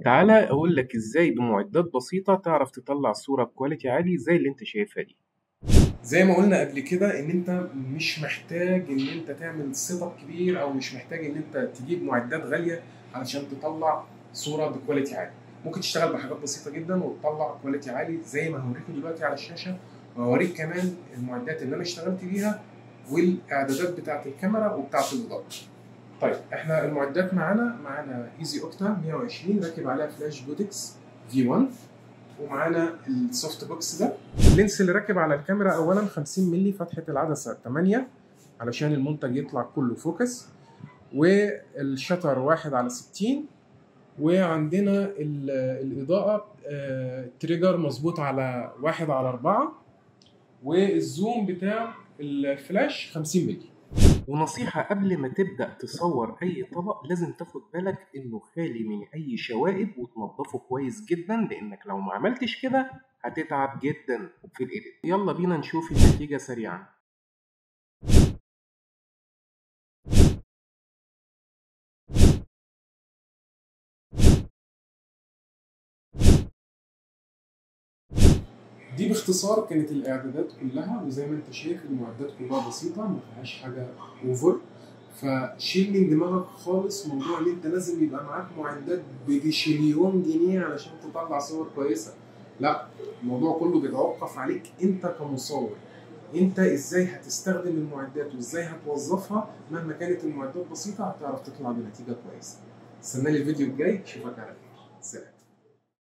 تعالى أقول لك إزاي بمعدات بسيطة تعرف تطلع صورة بكواليتي عالي زي اللي أنت شايفها دي. زي ما قلنا قبل كده ان انت مش محتاج ان انت تعمل سيت اب كبير، او مش محتاج ان انت تجيب معدات غاليه علشان تطلع صوره بكواليتي عالي. ممكن تشتغل بحاجات بسيطه جدا وتطلع كواليتي عالي زي ما هوريكم دلوقتي على الشاشه، وهوريك كمان المعدات اللي انا اشتغلت بيها والاعدادات بتاعه الكاميرا وبتاعه الاضاءه. طيب احنا المعدات معانا ايزي اوكتا 120 راكب عليها فلاش جودكس في 1، ومعانا السوفت بوكس ده. اللينس اللي راكب على الكاميرا اولا 50 مللي فتحه العدسه 8 علشان المنتج يطلع كله فوكس، والشتر 1/60، وعندنا الاضاءه تريجر مظبوط على 1/4، والزوم بتاع الفلاش 50 مللي. ونصيحة قبل ما تبدأ تصور أي طبق لازم تاخد بالك إنه خالي من أي شوائب وتنضفه كويس جدا، لأنك لو ما عملتش كده هتتعب جدا في الإيديت. يلا بينا نشوف النتيجة سريعا. دي باختصار كانت الاعدادات كلها، وزي ما انت شايف المعدات كلها بسيطه ما فيهاش حاجه اوفر. فشيل من دماغك خالص موضوع ان انت لازم يبقى معاك معدات بجيشليون جنيه علشان تطلع صور كويسه. لا، الموضوع كله بيتوقف عليك انت كمصور. انت ازاي هتستخدم المعدات وازاي هتوظفها. مهما كانت المعدات بسيطه هتعرف تطلع بنتيجه كويسه. استنى لي الفيديو الجاي، اشوفك على خير. سلام.